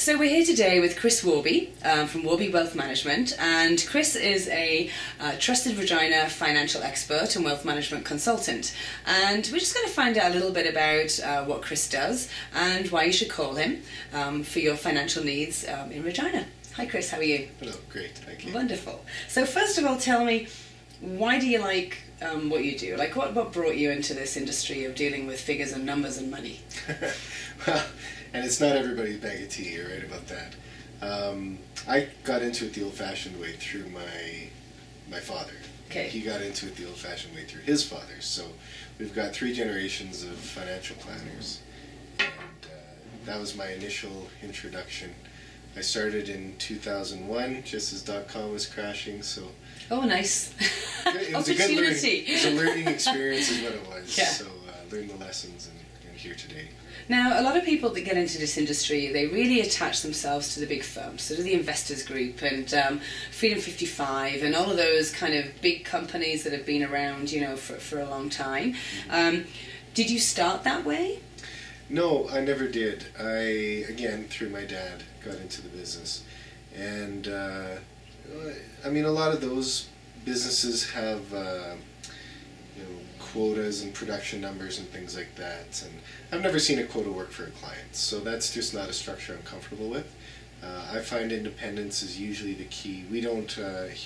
So we're here today with Chris Worby from Worby Wealth Management, and Chris is a trusted Regina financial expert and wealth management consultant, and we're just going to find out a little bit about what Chris does and why you should call him for your financial needs in Regina. Hi Chris, how are you? Hello, great, thank you. Wonderful. So first of all, tell me, why do you like what you do? Like what brought you into this industry of dealing with figures and numbers and money? Well, and it's not everybody's bag of tea, you're right about that. I got into it the old-fashioned way through my father. Okay. He got into it the old-fashioned way through his father. So we've got 3 generations of financial planners. And that was my initial introduction. I started in 2001, just as .com was crashing, so... Oh, nice. It was Opportunity. It was a learning experience is what it was. Yeah. So learned the lessons and here today. Now, a lot of people that get into this industry, they really attach themselves to the big firms, so to the Investors Group and Freedom 55 and all of those kind of big companies that have been around, you know, for a long time. Did you start that way? No, I never did. I, again, through my dad, got into the business. And, I mean, a lot of those businesses have, quotas and production numbers and things like that. And I've never seen a quota work for a client, so that's just not a structure I'm comfortable with. I find independence is usually the key. We don't,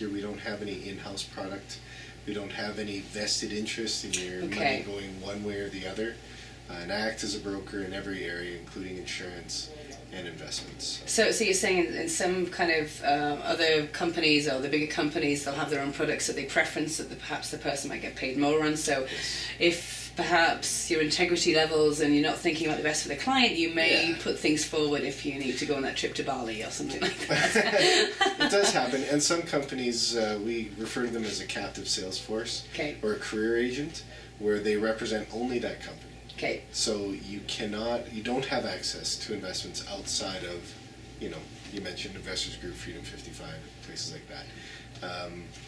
we don't have any in-house product. We don't have any vested interest in your money going one way or the other. And I act as a broker in every area, including insurance and investments. So you're saying in some kind of other companies or the bigger companies, they'll have their own products that they preference that perhaps the person might get paid more on. So if perhaps your integrity levels and you're not thinking about the best for the client, you may put things forward if you need to go on that trip to Bali or something like that. It does happen, and some companies, we refer to them as a captive sales force or a career agent, where they represent only that company. Okay. So you don't have access to investments outside of, you mentioned Investors Group, Freedom 55, places like that.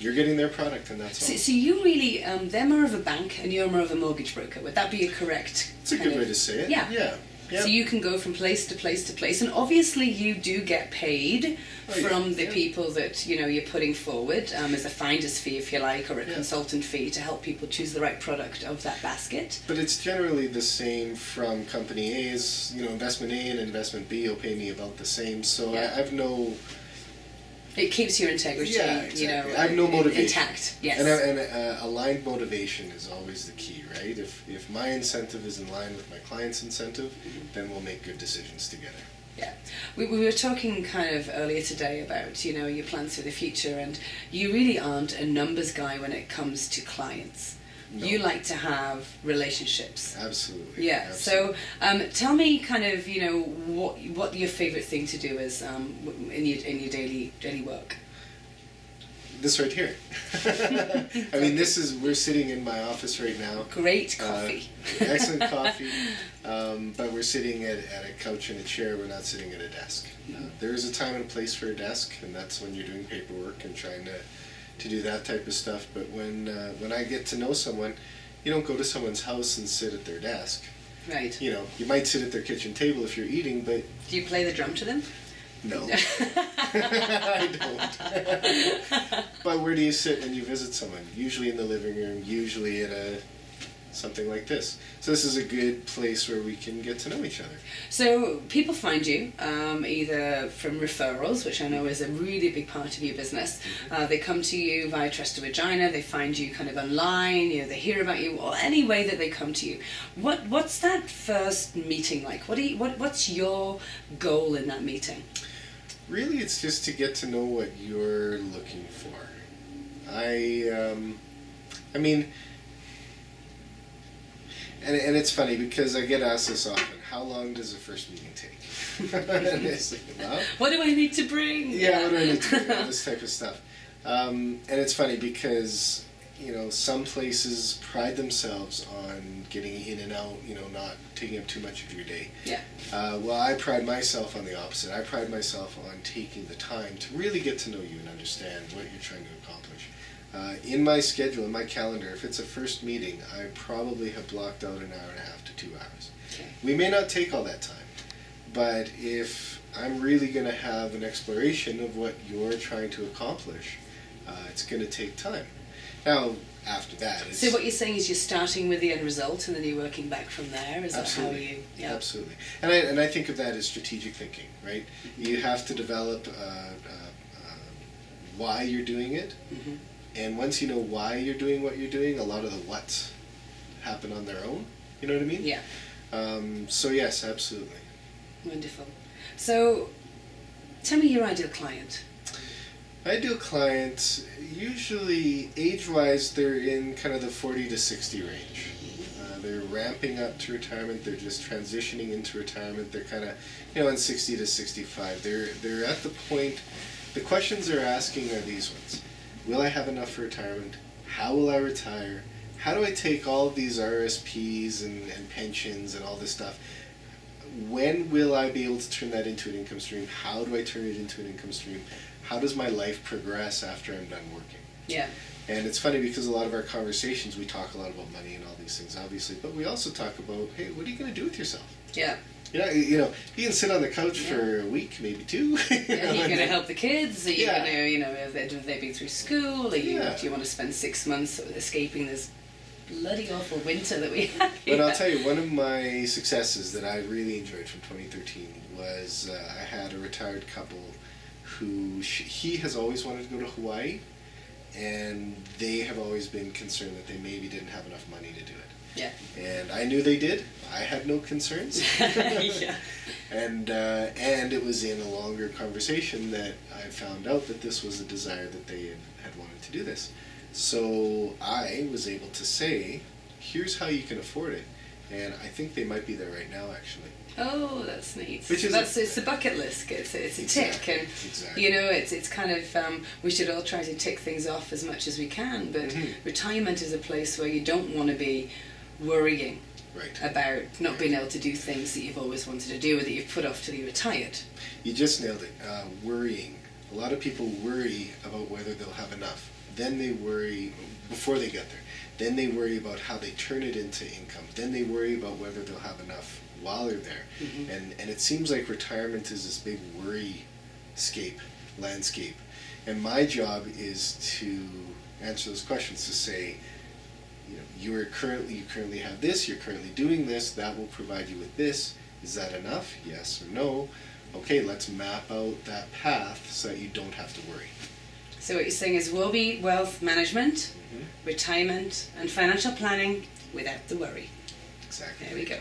You're getting their product, and that's all. So you really, they're more of a bank and you're more of a mortgage broker. Would that be a correct? It's a good way to say it. Yeah. Yeah. So you can go from place to place to place, and obviously you do get paid from the people that you're putting forward as a finder's fee, if you like, or a consultant fee to help people choose the right product of that basket. But it's generally the same from company A's. Investment A and investment B will pay me about the same. So I've no. It keeps your integrity, exactly. I have no motivation. Intact, yes. And aligned motivation is always the key, right? If my incentive is in line with my client's incentive, then we'll make good decisions together. Yeah. We were talking kind of earlier today about, your plans for the future, and you really aren't a numbers guy when it comes to clients. No. You like to have relationships. Absolutely. Yeah. Absolutely. So tell me kind of, what your favorite thing to do is in your daily work. This right here. I mean, we're sitting in my office right now. Great coffee. Excellent coffee. But we're sitting at a couch and a chair. We're not sitting at a desk. There is a time and place for a desk, and that's when you're doing paperwork and trying to do that type of stuff. But when I get to know someone, you don't go to someone's house and sit at their desk. Right. You might sit at their kitchen table if you're eating, but... Do you play the drum to them? No. I don't. But where do you sit when you visit someone? Usually in the living room, usually at something like this. So this is a good place where we can get to know each other. So people find you either from referrals, which I know is a really big part of your business. They come to you via Trusted Regina. They find you kind of online. They hear about you, or any way that they come to you. What's that first meeting like? What's your goal in that meeting? Really, it's just to get to know what you're looking for. I mean. And it's funny because I get asked this often, how long does a first meeting take? And it's like, well, what do I need to bring? Yeah, what do I need to bring? All this type of stuff. And it's funny because, some places pride themselves on getting in and out, not taking up too much of your day. Yeah. Well, I pride myself on the opposite. I pride myself on taking the time to really get to know you and understand what you're trying to accomplish. In my schedule, in my calendar, if it's a first meeting, I probably have blocked out an hour and a half to 2 hours. Okay. We may not take all that time, but if I'm really going to have an exploration of what you're trying to accomplish. It's going to take time. Now, after that, it's... So what you're saying is you're starting with the end result and then you're working back from there? Is Absolutely. that how you... Yeah. Absolutely. And I think of that as strategic thinking, right? Mm-hmm. You have to develop why you're doing it. Mm-hmm. And once you know why you're doing what you're doing, a lot of the whats happen on their own. You know what I mean? Yeah. So yes, absolutely. Wonderful. So, tell me your ideal client. Ideal clients, usually age-wise, they're in kind of the 40 to 60 range. They're ramping up to retirement. They're just transitioning into retirement. They're kind of, in 60 to 65. They're at the point. The questions they're asking are these ones: will I have enough for retirement? How will I retire? How do I take all of these RSPs and pensions and all this stuff? When will I be able to turn that into an income stream? How do I turn it into an income stream? How does my life progress after I'm done working? Yeah. And it's funny because a lot of our conversations, we talk a lot about money and all these things, obviously, but we also talk about, hey, what are you going to do with yourself? Yeah. Yeah, you can sit on the couch for a week, maybe two. Are you going to help the kids? Are you Yeah. going to, have they been through school? Do you want to spend 6 months escaping this bloody awful winter that we have here? But I'll tell you, one of my successes that I really enjoyed from 2013 was I had a retired couple who, he has always wanted to go to Hawaii, and they have always been concerned that they maybe didn't have enough money to do it. Yeah. And I knew they did. I had no concerns. Yeah. And it was in a longer conversation that I found out that this was a desire that they had wanted to do this. So I was able to say, here's how you can afford it. And I think they might be there right now, actually. Oh, that's neat. Which is it's a bucket list. It's a tick, and exactly. it's kind of we should all try to tick things off as much as we can. But retirement is a place where you don't want to be worrying about not being able to do things that you've always wanted to do or that you've put off till you're retired. You just nailed it. Worrying. A lot of people worry about whether they'll have enough. Then they worry before they get there. Then they worry about how they turn it into income. Then they worry about whether they'll have enough while they're there. Mm-hmm. And it seems like retirement is this big landscape. And my job is to answer those questions, to say, you currently have this, you're currently doing this, that will provide you with this. Is that enough? Yes or no? Okay, let's map out that path so that you don't have to worry. So what you're saying is Worby wealth management, retirement, and financial planning without the worry. Exactly. There we go.